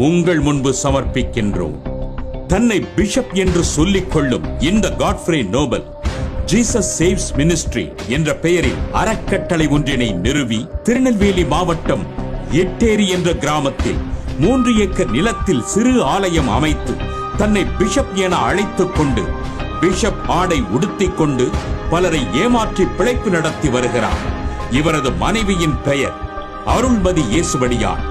உங்கள் முன்பு சமர்ப்பிக்கின்றோம். தன்னை பிஷப் என்று சொல்லிக் கொள்ளும் இந்த Godfrey Nobel Jesus saves ministry என்ற பெயரில் அறக்கட்டளை ஒன்றினை நிறுவி திருநெல்வேலி மாவட்டம் எட்டேரி என்ற கிராமத்தில் 3 ஏக்கர் நிலத்தில் சிறு ஆலயம் அமைத்து தன்னை பிஷப் என அழைத்துக் கொண்டு பிஷப் ஆடை உடுத்திக் கொண்டு பலரை ஏமாற்றி பிழைப்பு நடத்தி வருகிறார். இவரது மனைவியின் பெயர் அருள்மதி இயேசுவடியார்.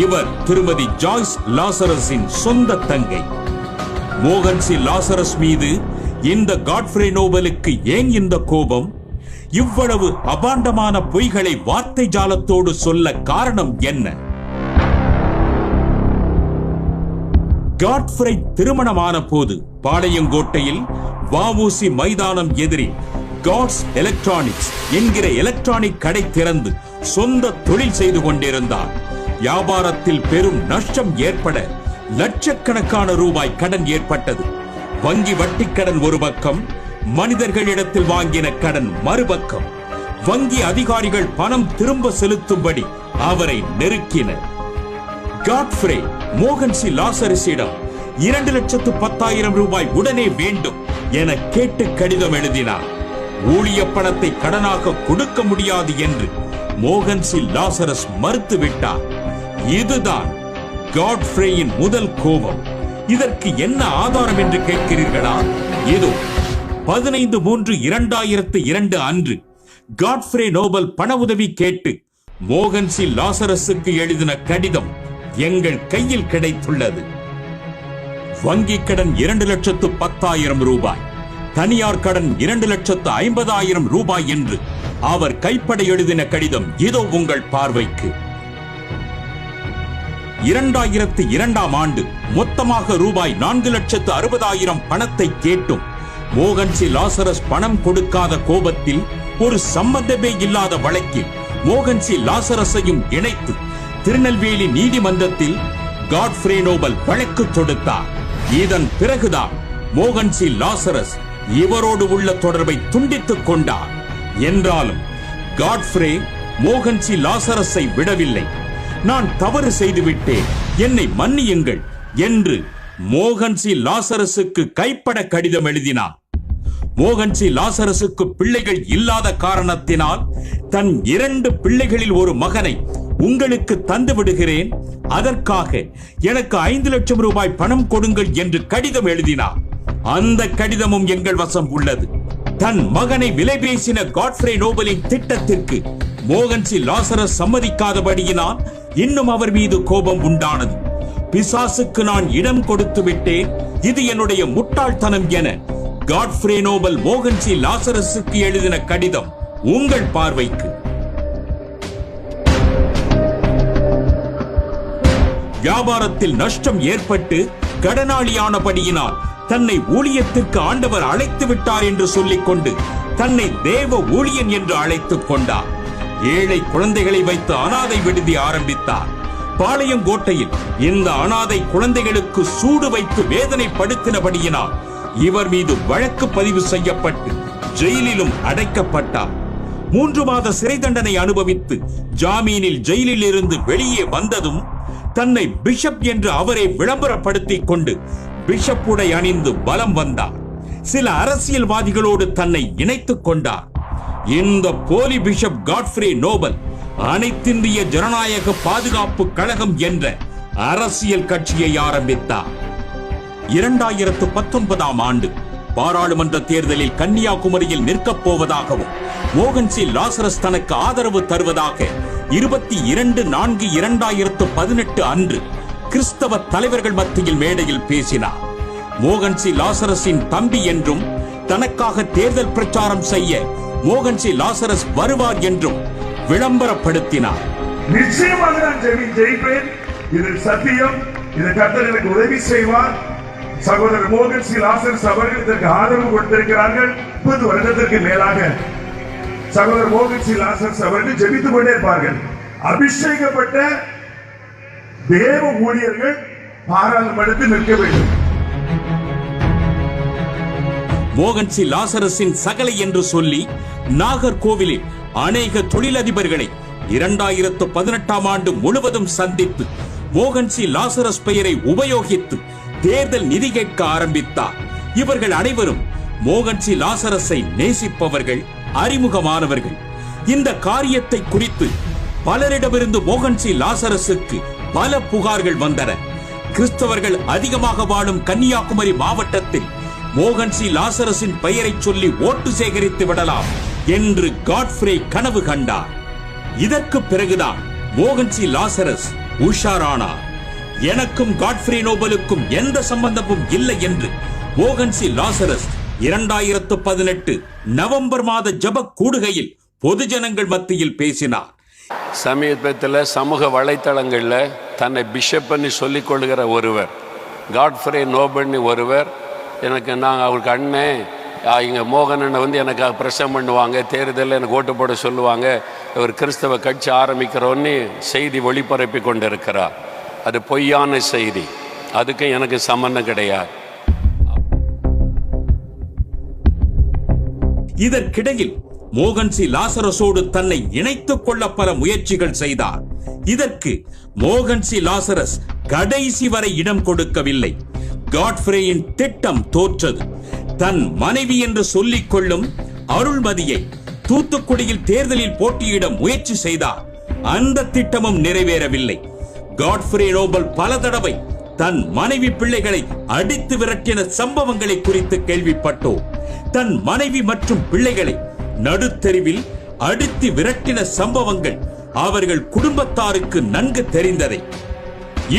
இவர் திருமதி ஜாய்ஸ் லாசரஸின் சொந்த தங்கை. மோகன் சி லாசரஸ் மீது இந்த காட்ஃப்ரே நோபலுக்கு ஏன் இந்த கோபம்? இவ்வளவு அபாண்டமான பொய்களை வார்த்தை ஜாலத்தோடு சொல்ல காரணம் என்ன? காட்ஃப்ரே திருமணமான போது பாளையங்கோட்டையில் வஉசி மைதானம் எதிரில் காட்ஸ் எலக்ட்ரானிக்ஸ் என்கிற எலக்ட்ரானிக் கடை திறந்து சொந்த தொழில் செய்து கொண்டிருந்தார். வியாபாரத்தில் பெரும் நஷ்டம் ஏற்பட லட்சக்கணக்கான ரூபாய் கடன் ஏற்பட்டது. வங்கி வட்டிக்கடன் ஒரு பக்கம், மனிதர்களிடத்தில் வாங்கின கடன் மறுபக்கம். வங்கி அதிகாரிகள் பணம் திரும்ப செலுத்தும்படி அவரை நெருக்கினர். காட்ஃப்ரே மோகன் சி லாசரஸிடம் 2,10,000 ரூபாய் உடனே வேண்டும் என கேட்டு கடிதம் எழுதினார். ஊழிய பணத்தை கடனாக கொடுக்க முடியாது என்று மோகன் சி லாசரஸ் மறுத்துவிட்டார். இதுதான் காட்ஃப்ரேயின் முதல் கோபம். இதற்கு என்ன ஆதாரம் என்று கேட்கிறீர்களா? இதோ 15/3/2002 அன்று காட்ஃப்ரே நோபல் பண உதவி கேட்டு மோகன் சி லாசரஸுக்கு எழுதின கடிதம் எங்கள் கையில் கிடைத்துள்ளது. வங்கி கடன் 2,10,000 ரூபாய், தனியார் கடன் 2,50,000 ரூபாய் என்று அவர் கைப்பட எழுதின கடிதம் இதோ உங்கள் பார்வைக்கு. 2002 ஆண்டு மொத்தமாக ரூபாய் 4,60,000 பணத்தை கேட்டும் மோகன் சி லாசரஸ் பணம் கொடுக்காத கோபத்தில் ஒரு சம்பந்தமே இல்லாத வழக்கில் மோகன் சி லாசரஸையும் இணைத்து திருநெல்வேலி நீதிமன்றத்தில் காட்ஃப்ரே நோபல் வழக்கு தொடுத்தார். இதன் பிறகுதான் மோகன் சி லாசரஸ் இவரோடு உள்ள தொடர்பை துண்டித்துக் கொண்டார். என்றாலும் காட்ஃப்ரே மோகன் சி லாசரஸை விடவில்லை. நான் தவறு செய்துவிட்டேன், என்னை மன்னியுங்கள் என்று மோகன் சி லாசரஸுக்கு கைப்பட கடிதம் எழுதினார். மோகன் சி லாசரஸுக்கு பிள்ளைகள் இல்லாத காரணத்தினால் தன் 2 பிள்ளைகளில் ஒரு மகனை உங்களுக்கு தந்து விடுகிறேன், அதற்காக எனக்கு 5 லட்சம் ரூபாய் பணம் கொடுங்கள் என்று கடிதம் எழுதினார். அந்த கடிதமும் எங்கள் வசம் உள்ளது. தன் மகனை விலை பேசின காட்ஃப்ரே நோபலின் திட்டத்திற்கு மோகன் சி லாசரஸ் சம்மதிக்காதபடியினால் இன்னும் அவர் மீது கோபம் உண்டானது. பிசாசுக்கு நான் இடம் கொடுத்து விட்டேன், இது என்னுடைய முட்டாள்தனம் என காட்ஃப்ரே நோபல் மோகன் சி லாசரஸுக்கு எழுதின கடிதம் உங்கள் பார்வைக்கு. வியாபாரத்தில் நஷ்டம் ஏற்பட்டு கடனாளியானபடியினால் தன்னை ஊழியத்திற்கு ஆண்டவர் அழைத்து விட்டார் என்று சொல்லிக்கொண்டு தன்னை தேவ ஊழியன் என்று அழைத்துக் கொண்டார். ஏழை குழந்தைகளை வைத்து அனாதை விடுதி ஆரம்பித்தார். பாளையங்கோட்டையில் இந்த அனாதை குழந்தைகளுக்கு சூடு வைத்து வேதனைப்படுத்தினபடியினால் இவர் மீது வழக்கு பதிவு செய்யப்பட்டு ஜெயிலிலும் அடைக்கப்பட்டார். 3 மாத சிறை தண்டனை அனுபவித்து ஜாமீனில் ஜெயிலில் இருந்து வெளியே வந்ததும் தன்னை பிஷப் என்று அவரை விளம்பரப்படுத்திக் கொண்டு பிஷப் உடை அணிந்து பலம் வந்தார். சில அரசியல்வாதிகளோடு தன்னை இணைத்துக் கொண்டார். இந்த போலி பிஷப் காட்ஃப்ரே நோபல் அனைத்திந்திய ஜனநாயக பாதுகாப்பு கழகம் என்ற அரசியல் கட்சியை ஆரம்பித்தார். 2019 ஆண்டு பாராளுமன்ற தேர்தலில் கன்னியாகுமரியில் நிற்கப் போவதாகவும் மோகன் சி லாசரஸ் தனக்கு ஆதரவு தருவதாக 22/4/2018 அன்று கிறிஸ்தவ தலைவர்கள் மத்தியில் மேடையில் பேசினார். மோகன் சி லாசரஸின் தம்பி என்றும் தனக்காக தேர்தல் பிரச்சாரம் செய்ய மோகன் சி லாசரஸ் வருவார் என்றும் விளம்பரப்படுத்தினார். நிச்சயமாக நான் ஜெயிப்பேன், இது சத்தியம், இது கர்த்தர் எனக்கு உதவி செய்வார். சகோதரர் மோகன் சி லாசரஸ் அவர்கள் இதற்கு ஆதரவு கொடுத்திருக்கிறார்கள். 30 வருடத்திற்கு மேலாக சகோதரர் மோகன் சி லாசரஸ் அவர்கள் ஜெபித்துக் கொண்டே இருப்பார்கள். அபிஷேகப்பட்ட தேவ ஊழியர்கள் பாராளுமன்றத்தில் நிற்க வேண்டும். மோகன் சி லாசரஸின் சகலை என்று சொல்லி நாகர்கோவிலில் அநேக தொழிலதிபர்களை 2018 ஆண்டு முழுவதும் சந்தித்து மோகன்சி லாசரஸ் பெயரை உபயோகித்து தேர்தல் நிதி கேட்க ஆரம்பித்தார். இவர்கள் அனைவரும் மோகன்சி லாசரஸை நேசிப்பவர்கள், அறிமுகமானவர்கள். இந்த காரியத்தை குறித்து பலரிடமிருந்து மோகன்சி லாசரஸுக்கு பல புகார்கள் வந்தன. கிறிஸ்தவர்கள் அதிகமாக வாழும் கன்னியாகுமரி மாவட்டத்தில் மோகன்சி லாசரஸின் பெயரை சொல்லி ஓட்டு சேகரித்து விடலாம் என்று காட்ஃப்ரே கனவு கண்டார். இதற்கு பிறகுதான் மோகன்சி லாசரஸ் உஷாரானார். எனக்கும் காட்ஃப்ரே நோபலுக்கும் எந்த சம்பந்தமும் இல்லை என்று மோகன்சி லாசரஸ் 2018 நவம்பர் மாத ஜப கூடுகையில் பொதுஜனங்கள் மத்தியில் பேசினார். சமீபத்தில் சமூக வலைத்தளங்களில் தன்னை பிஷப்னு சொல்லிக் கொள்கிற ஒருவர், காட்ஃப்ரே நோபல்னு ஒருவர், நான் அவருக்கு அண்ணன், இங்கே மோகனனை எனக்கு பிரசம் பண்ணுவாங்க, தேர்தலில் எனக்கு ஓட்டு போட சொல்லுவாங்க, ஒரு கிறிஸ்தவ கட்சி ஆரம்பிக்கிறோன்னு செய்தி ஒளிபரப்பி கொண்டிருக்கிறார். அது பொய்யான செய்தி. அதுக்கு எனக்கு சம்பந்தம் கிடையாது. இதற்கிடையில் மோகன்சி லாசரஸோடு தன்னை இணைத்துக் கொள்ள பல முயற்சிகள் செய்தார். இதற்கு மோகன்சி லாசரஸ் கடைசி வரை இடம் கொடுக்கவில்லை. காட்ஃப்ரேயின் திட்டம் தோற்றது. தன் மனைவி என்று சொல்லிக் கொள்ளும் அருள்மதியை தூத்துக்குடியில் தேர்தலில் போட்டியிட முயற்சி செய்தார். அந்த திட்டமும் நிறைவேறவில்லை. காட்ஃப்ரே நோபல் பல தடவை தன் மனைவி பிள்ளைகளை அடித்து விரட்டின சம்பவங்களை குறித்து கேள்விப்பட்டோம். தன் மனைவி மற்றும் பிள்ளைகளை நடுத்தெருவில் அடித்து விரட்டின சம்பவங்கள் அவர்கள் குடும்பத்தாருக்கு நன்கு தெரிந்ததை.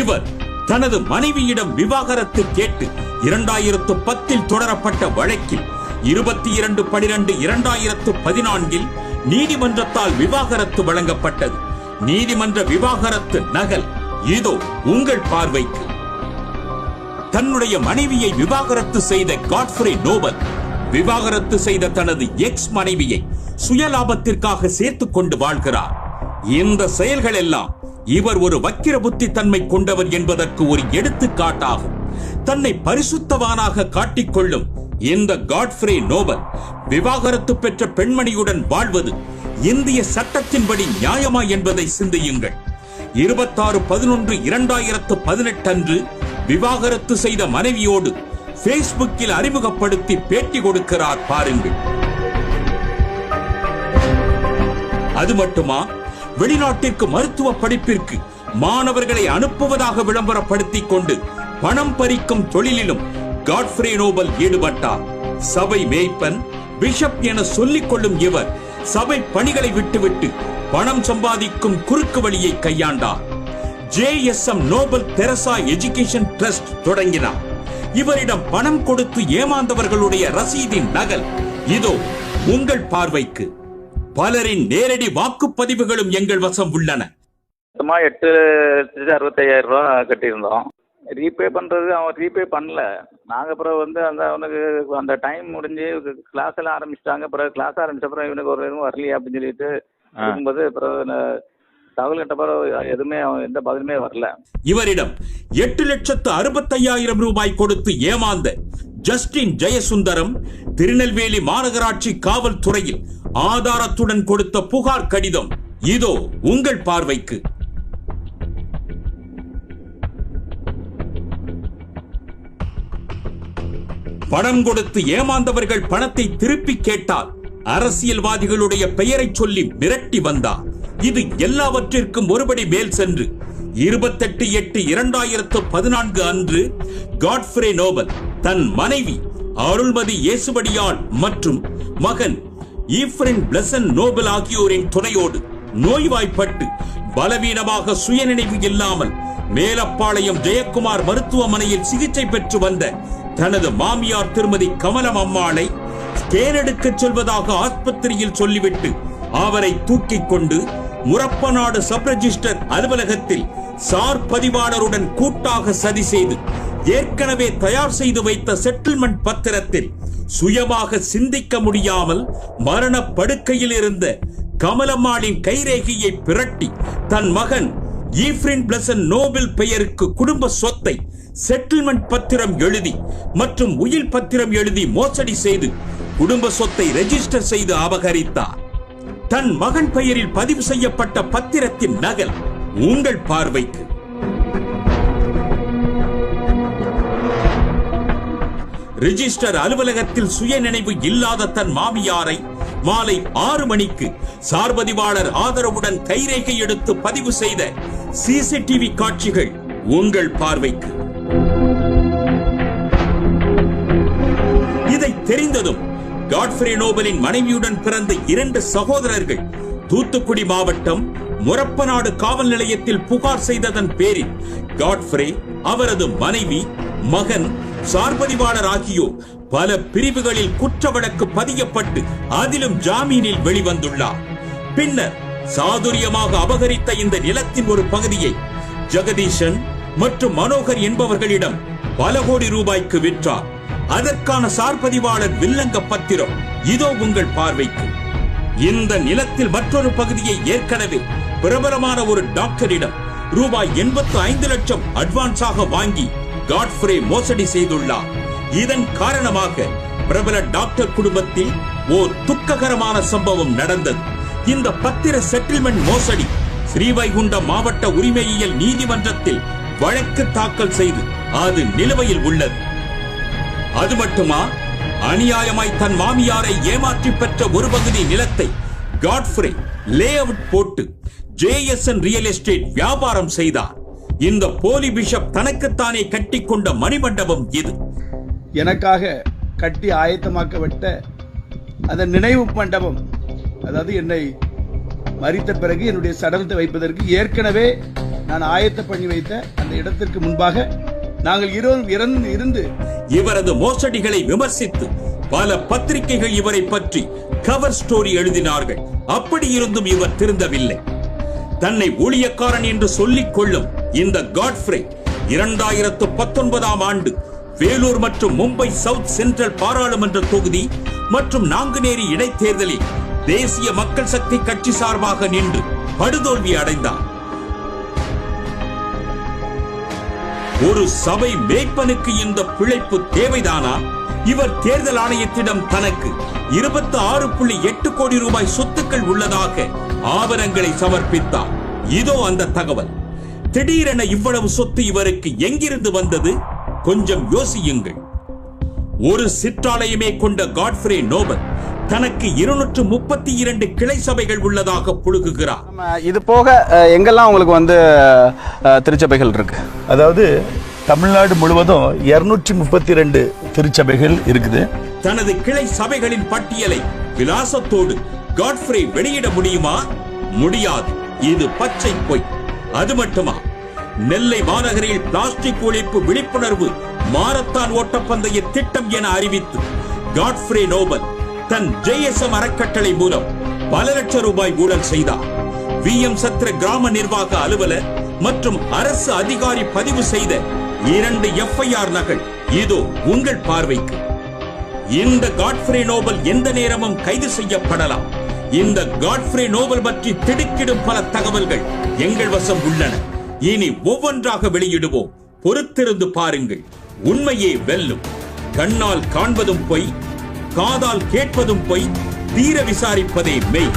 இவர் தனது மனைவியிடம் விவாகரத்து கேட்டு 2010 தொடரப்பட்ட வழக்கில் 22/12/2014 நீதிமன்றத்தால் விவாகரத்து வழங்கப்பட்டது. நீதிமன்ற விவாகரத்து நகல் இதோ உங்கள் பார்வைக்கு. தன்னுடைய மனைவியை விவாகரத்து செய்த காட்ஃப்ரே நோபல் விவாகரத்து செய்த தனது எக்ஸ் மனைவியை சுயலாபத்திற்காக சேர்த்துக் கொண்டு வாழ்கிறார். இந்த செயல்கள் எல்லாம் இவர் ஒரு வக்கிர புத்தி தன்மை கொண்டவர் என்பதற்கு ஒரு எடுத்துக்காட்டாகும். தன்னை பரிசுத்தவானாக காட்டிக்கொள்ளும் இந்த காட்ஃப்ரே நோபல் விவாகரத்து பெற்ற பெண்மணியுடன் வாழ்வது இந்திய சட்டத்தின்படி நியாயமா என்பதை சிந்தியுங்கள். 26/11/2018 அன்று விவாகரத்து செய்த மனைவியோடு பேஸ்புக்கில் அறிமுகப்படுத்தி பேட்டி கொடுக்கிறார் பாருங்கள். அது மட்டுமா, வெளிநாட்டிற்கு மருத்துவ படிப்பிற்கு மாணவர்களை அனுப்புவதாக விளம்பரப்படுத்திக் கொண்டு பணம் பறிக்கும் தொழிலிலும் காட்ஃப்ரே நோபல் ஈடுபட்டார். சபை மேய்ப்பன், பிஷப் என சொல்லிக் கொள்ளும் இவர் சபை பணிகளை விட்டுவிட்டு பணம் சம்பாதிக்கும் குறுக்கு வழியை கையாண்டார். JSM Nobel Teresa education trust தொடங்கினார். இவரிடம் பணம் கொடுத்து ஏமாந்தவர்களுடைய ரசீதின் நகல் இதோ உங்கள் பார்வைக்கு. பலரின் நேரடி வாக்குப்பதிவுகளும் எங்கள் வசம் உள்ளன. 8,65,000 ரூபா கட்டியிருந்தோம். ரீபே பண்ணுறது அவன் ரீபே பண்ணல. நாங்கள் அப்புறம் அவனுக்கு அந்த டைம் முடிஞ்சு கிளாஸ் எல்லாம் ஆரம்பிச்சிட்டாங்க. அப்புறம் கிளாஸ் ஆரம்பிச்ச அப்புறம் இவனுக்கு ஒரு எதுவும் வரலையே அப்படின்னு சொல்லிட்டு இருக்கும்போது அப்புறம் தகவல் கேட்ட பிறகு எதுவுமே எந்த பதிலுமே வரல. இவரிடம் 8,65,000 ரூபாய் கொடுத்து ஏமாந்த ஜஸ்டின் ஜெயசுந்தரம் திருநெல்வேலி மாநகராட்சி காவல்துறையில் ஆதாரத்துடன் கொடுத்த புகார் கடிதம் இதோ உங்கள் பார்வைக்கு. பணம் கொடுத்து ஏமாந்தவர்கள் பணத்தை திருப்பி கேட்டால் அரசியல்வாதிகளுடைய பெயரை சொல்லி மிரட்டி வந்தார். இது எல்லாவற்றிற்கும் ஒருபடி மேல் சென்று 28/8/2014 அன்று காட்ஃப்ரே நோபல் தன் மனைவி அருள்மதி இயேசுபடியாள் மற்றும் மகன் ஈஃப்ரென் பிளசன் நோபல் ஆகியோரின் துணையோடு நோய்வாய்ப்பட்டு பலவீனமாக சுயநினைவு இல்லாமல் மேலப்பாளையம் ஜெயக்குமார் மருத்துவமனையில் சிகிச்சை பெற்று வந்த தனது மாமியார் திருமதி கமலம் அம்மாளை ஸ்கேன் எடுக்க சொல்வதாக ஆஸ்பத்திரியில் சொல்லிவிட்டு அவரை தூக்கிக் கொண்டு முரப்பநாடு சப் ரெஜிஸ்டர் அலுவலகத்தில் சார் பதிவாளருடன் கூட்டாக சதி செய்து ஏற்கனவே தயார் செய்து வைத்த செட்டில்மெண்ட் பத்திரத்தில் சுயமாக சிந்திக்க முடியாமல் மரண படுக்கையில் இருந்த கமலம்மாளின் கைரேகையை பிரட்டி தன் மகன் ஈஃப்ரென் பிளசன் நோபல் பெயருக்கு குடும்ப சொத்தை செட்டில்மெண்ட் பத்திரம் எழுதி மற்றும் உயில் பத்திரம் எழுதி மோசடி செய்து குடும்ப சொத்தை ரெஜிஸ்டர் செய்து அபகரித்தார். தன் மகன் பெயரில் பதிவு செய்யப்பட்ட பத்திரத்தின் நகல் உங்கள் பார்வைக்கு. ரிஜிஸ்டர் அலுவலகத்தில் சுயநினைவு இல்லாத தன் மாமியாரை மாலை 6 மணிக்கு சார்பதிவாளர் ஆதரவுடன் கைரேகை எடுத்து பதிவு செய்த சிசிடிவி காட்சிகள் உங்கள் பார்வைக்கு. இதை தெரிந்ததும் காட்ஃப்ரே நோபலின் மனைவியுடன் பிறந்த 2 சகோதரர்கள் தூத்துக்குடி மாவட்டம் முரப்பநாடு காவல் நிலையத்தில் புகார் செய்ததன் பேரில் காட்ஃப்ரே, அவரது மனைவி, மகன், சார்பதிவாளர் ஆகியோர் பல பிரிவுகளில் குற்ற வழக்கு பதியப்பட்டு அதிலும் ஜாமீனில் வெளிவந்துள்ளார். பின்னர் சாதுரியமாக அபகரித்த இந்த நிலத்தின் ஒரு பகுதியை ஜெகதீசன் மற்றும் மனோகர் என்பவர்களிடம் பல கோடி ரூபாய்க்கு விற்றார். அதற்கான சார்பதிவாளர் வில்லங்க பத்திரம் இதோ உங்கள் பார்வைக்கு. இந்த நிலத்தில் மற்றொரு பகுதியை ஏற்கனவே பிரபலமான ஒரு டாக்டரிடம் ரூபாய் 85 லட்சம் அட்வான்ஸாக வாங்கி காட்ஃப்ரே மோசடி செய்துள்ளார். இதன் காரணமாக பிரபல டாக்டர் குடும்பத்தில் ஓர் துக்ககரமான சம்பவம் நடந்தது. இந்த பத்திர செட்டில்மெண்ட் மோசடி ஸ்ரீவைகுண்டம் மாவட்ட உரிமையியல் நீதிமன்றத்தில் வழக்கு தாக்கல் செய்து அது நிலுவையில் உள்ளது. அது மட்டுமா, அநியாயமாய் தன் மாமியாரை ஏமாற்றி பெற்ற ஒரு பகுதி நிலத்தை காட்ஃப்ரே லே அவுட் போட்டு JSN ரியல் எஸ்டேட் வியாபாரம் செய்தார். இந்த போலி பிஷப் தனக்குத்தானே கட்டிக்கொண்ட மணிமண்டபம் இது. எனக்காக கட்டி ஆயத்தமாக்கப்பட்ட அந்த நினைவு மண்டபம், அதாவது என்னை மரித்த பிறகு என்னுடைய சடலத்தை வைப்பதற்கு ஏற்கனவே நான் ஆயத்த பண்ணி வைத்த அந்த இடத்திற்கு முன்பாக நாங்கள் இருந்து இவரது மோசடிகளை விமர்சித்து பல பத்திரிகைகள் இவரை பற்றி கவர் ஸ்டோரி எழுதினார்கள். அப்படி இருந்தும் இவர் திருந்தவில்லை. தன்னை ஊழியக்காரன் என்று சொல்லிக் கொள்ளும் இந்த காட்ஃப்ரே 2019ஆம் ஆண்டு வேலூர் மற்றும் மும்பை சவுத் சென்ட்ரல் பாராளுமன்ற தொகுதி மற்றும் நாங்குநேரி இடைத்தேர்தலில் தேசிய மக்கள் சக்தி கட்சி சார்பாக நின்று படுதோல்வி அடைந்தார். ஒரு சபை மேய்ப்பனுக்கு இந்த பிழைப்பு தேவைதானா? இவர் தேர்தல் ஆணையத்திடம் தனக்கு 26.8 கோடி ரூபாய் சொத்துக்கள் உள்ளதாக ஆவணங்களை சமர்ப்பித்தார். இதோ அந்த தகவல். திடீரென இவ்வளவு சொத்து இவருக்கு எங்கிருந்து வந்தது? கொஞ்சம் யோசியுங்கள். ஒரு சிற்றாலயமே கொண்ட காட்ஃப்ரே நோபல் தனக்கு 232 கிளை சபைகள் உள்ளதாக புழுகுகிறார். இது போக எங்கெல்லாம் உங்களுக்கு திருச்சபைகள் இருக்கு? அதாவது தமிழ்நாடு முழுவதும் 232 திருச்சபைகள் இருக்குது. தனது கிளை சபைகளின் பட்டியலை விலாசத்தோடு காட்ஃப்ரே வெளியிட முடியுமா? முடியாது. இது பச்சை பொய். அது மட்டுமா, நெல்லை மாநகரில் பிளாஸ்டிக் ஒழிப்பு விழிப்புணர்வு மாரத்தான் ஓட்டப்பந்தய திட்டம் என அறிவித்து காட்ஃப்ரே நோபல் தன் JSM அறக்கட்டளை மூலம் பல லட்சம் ரூபாய் ஊழல் செய்தார். VM சத்திர கிராம நிர்வாக அலுவலர் மற்றும் அரசு அதிகாரி பதிவு செய்த 2 FIR நகல் இதோ உங்கள் பார்வைக்கு. இந்த காட்ஃப்ரே நோபல் எந்த நேரமும் கைது செய்யப்படலாம். இந்த காட்ஃப்ரே நோபல் பற்றி திடுக்கிடும் பல தகவல்கள் எங்கள் வசம் உள்ளன. இனி ஒவ்வொன்றாக வெளியிடுவோம். பொறுத்திருந்து பாருங்கள். உண்மையே வெல்லும். கண்ணால் காண்பதும் பொய், காதால் கேட்பதும் பொய், தீர விசாரிப்பதே மெய்.